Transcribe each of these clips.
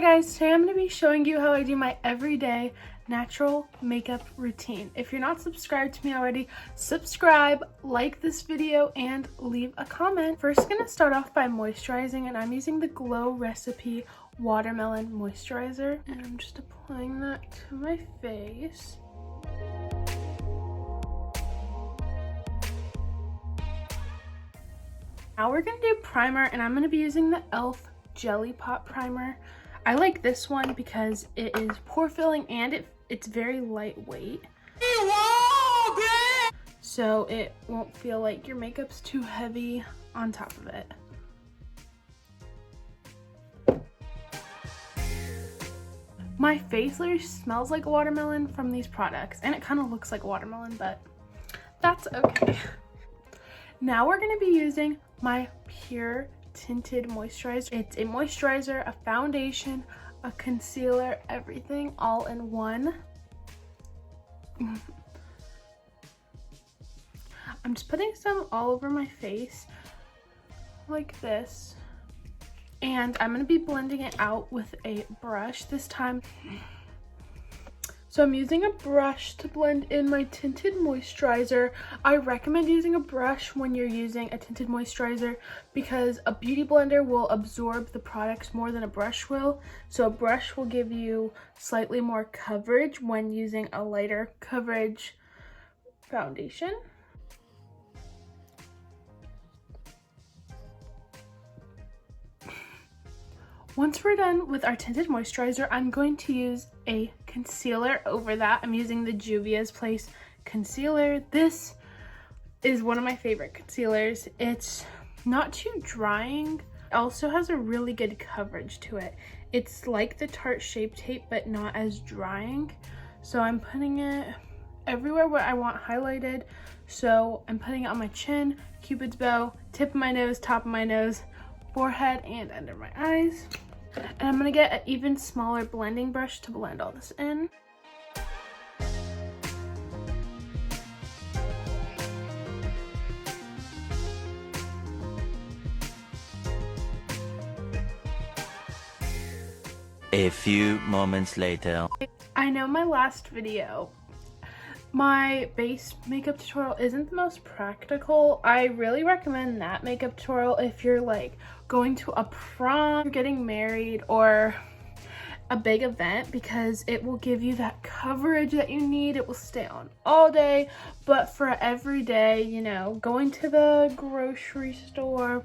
guys, today I'm going to be showing you how I do my everyday natural makeup routine. If you're not subscribed to me already, subscribe, like this video, and leave a comment. First, going to start off by moisturizing, and I'm using the Glow Recipe Watermelon Moisturizer, and I'm just applying that to my face. Now we're going to do primer, and I'm going to be using the e.l.f. Jelly Pop Primer. I like this one because it is pore filling and it's very lightweight. So it won't feel like your makeup's too heavy on top of it. My face literally smells like a watermelon from these products, and it kind of looks like a watermelon, but that's okay. Now we're going to be using my Pure Tinted Moisturizer. It's a moisturizer, a foundation, a concealer, everything all in one. I'm just putting some all over my face like this, and I'm going to be blending it out with a brush this time. So I'm using a brush to blend in my tinted moisturizer. I recommend using a brush when you're using a tinted moisturizer because a beauty blender will absorb the products more than a brush will. So a brush will give you slightly more coverage when using a lighter coverage foundation. Once we're done with our tinted moisturizer, I'm going to use a concealer over that. I'm using the Juvia's Place concealer. This is one of my favorite concealers. It's not too drying. It also has a really good coverage to it. It's like the Tarte Shape Tape, but not as drying. So I'm putting it everywhere where I want highlighted. So I'm putting it on my chin, Cupid's bow, tip of my nose, top of my nose, forehead, and under my eyes. And I'm going to get an even smaller blending brush to blend all this in. A few moments later. I know my last video, my base makeup tutorial isn't the most practical. I really recommend that makeup tutorial if you're like going to a prom, getting married, or a big event, because it will give you that coverage that you need. It will stay on all day, but for every day, you know, going to the grocery store,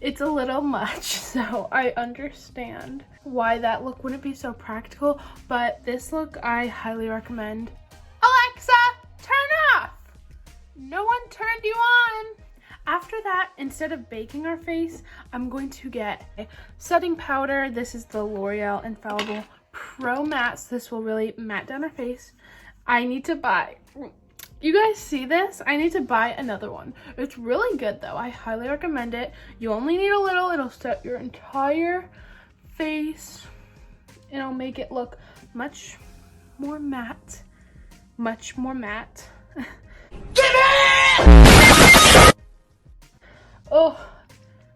it's a little much. So I understand why that look wouldn't be so practical, but this look I highly recommend. Alexa, turn off! No one turned you on! After that, instead of baking our face, I'm going to get a setting powder. This is the L'Oreal Infallible Pro Mattes. This will really matte down our face. I need to buy, you guys see this? I need to buy another one. It's really good though. I highly recommend it. You only need a little. It'll set your entire face. It'll make it look much more matte. Much more matte. Oh,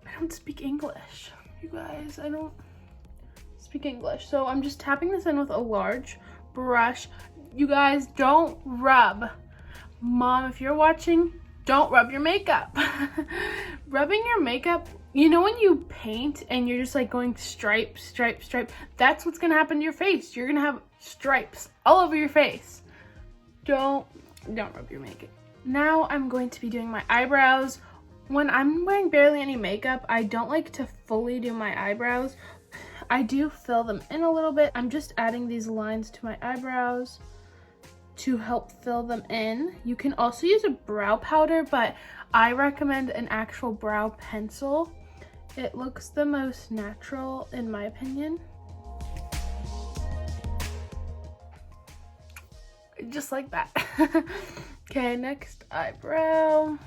I don't speak English, you guys. I don't speak English. So I'm just tapping this in with a large brush. You guys, don't rub. Mom, if you're watching, don't rub your makeup. Rubbing your makeup, you know when you paint and you're just like going stripe, stripe, stripe? That's what's gonna happen to your face. You're gonna have stripes all over your face. Don't rub your makeup. Now I'm going to be doing my eyebrows. When I'm wearing barely any makeup, I don't like to fully do my eyebrows. I do fill them in a little bit. I'm just adding these lines to my eyebrows to help fill them in. You can also use a brow powder, but I recommend an actual brow pencil. It looks the most natural in my opinion. Just like that. Okay, next eyebrow.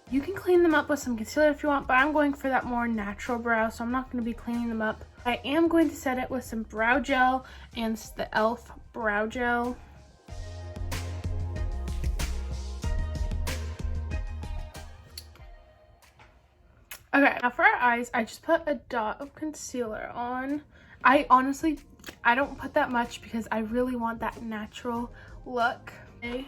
You can clean them up with some concealer if you want, but I'm going for that more natural brow, so I'm not going to be cleaning them up. I am going to set it with some brow gel, and it's the e.l.f. brow gel. Okay, now for our eyes, I just put a dot of concealer on. I don't put that much because I really want that natural look. Okay.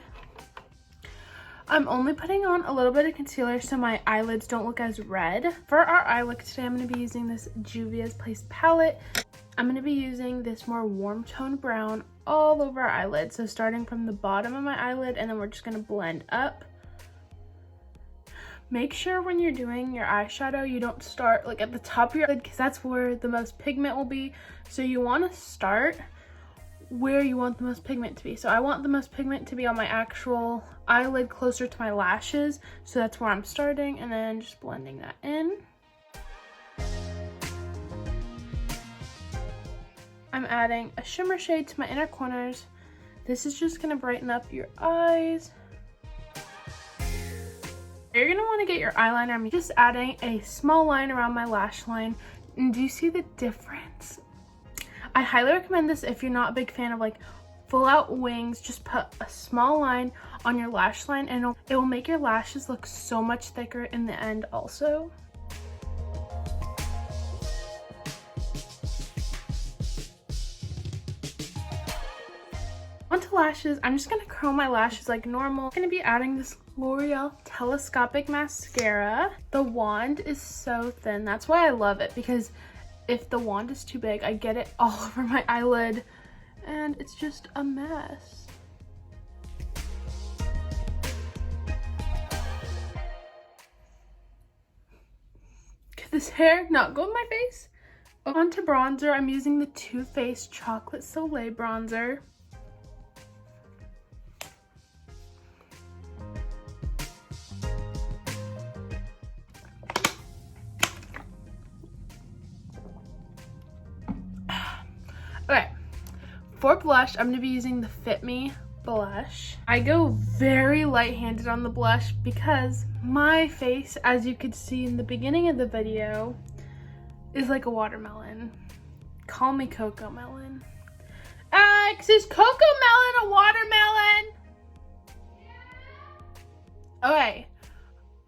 I'm only putting on a little bit of concealer so my eyelids don't look as red. For our eye look today, I'm going to be using this Juvia's Place palette. I'm going to be using this more warm tone brown all over our eyelid. So starting from the bottom of my eyelid, and then we're just going to blend up. Make sure when you're doing your eyeshadow, you don't start like at the top of your eyelid because that's where the most pigment will be. So you want to start where you want the most pigment to be. So I want the most pigment to be on my actual eyelid closer to my lashes. So that's where I'm starting, and then just blending that in. I'm adding a shimmer shade to my inner corners. This is just going to brighten up your eyes. You're going to want to get your eyeliner. I'm just adding a small line around my lash line. And do you see the difference? I highly recommend this if you're not a big fan of like full out wings. Just put a small line on your lash line and it will make your lashes look so much thicker in the end also. Onto lashes, I'm just going to curl my lashes like normal. I'm going to be adding this L'Oreal Telescopic Mascara. The wand is so thin. That's why I love it, because if the wand is too big, I get it all over my eyelid and it's just a mess. Could this hair not go in my face? Onto bronzer, I'm using the Too Faced Chocolate Soleil bronzer. Okay, for blush, I'm going to be using the Fit Me blush. I go very light-handed on the blush because my face, as you could see in the beginning of the video, is like a watermelon. Call me Coco Melon. Alex, is Coco Melon a watermelon? Okay,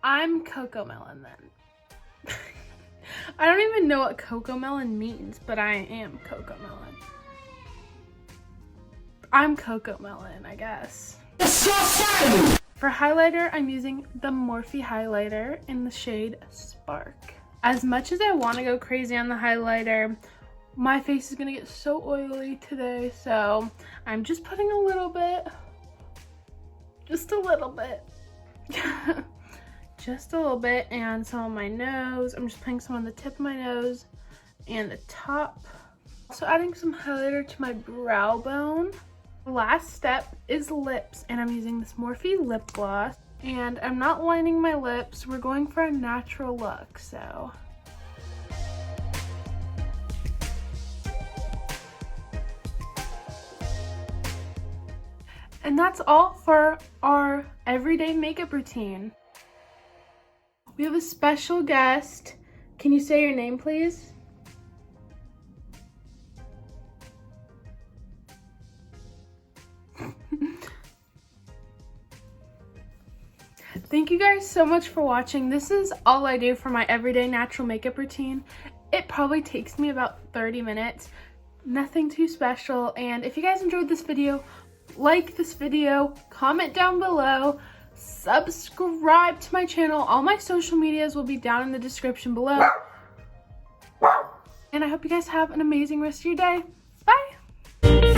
I'm Coco Melon then. I don't even know what Coco Melon means, but I am Coco Melon. I'm Coco Melon, I guess. For highlighter, I'm using the Morphe highlighter in the shade Spark. As much as I want to go crazy on the highlighter, my face is going to get so oily today, so I'm just putting a little bit. Just a little bit. Just a little bit, and some on my nose. I'm just putting some on the tip of my nose and the top. Also adding some highlighter to my brow bone. The last step is lips, and I'm using this Morphe lip gloss. And I'm not lining my lips. We're going for a natural look, so. And that's all for our everyday makeup routine. We have a special guest. Can you say your name, please? Thank you guys so much for watching. This is all I do for my everyday natural makeup routine. It probably takes me about 30 minutes. Nothing too special. And if you guys enjoyed this video, like this video, comment down below, subscribe to my channel. All my social medias will be down in the description below. And I hope you guys have an amazing rest of your day. Bye!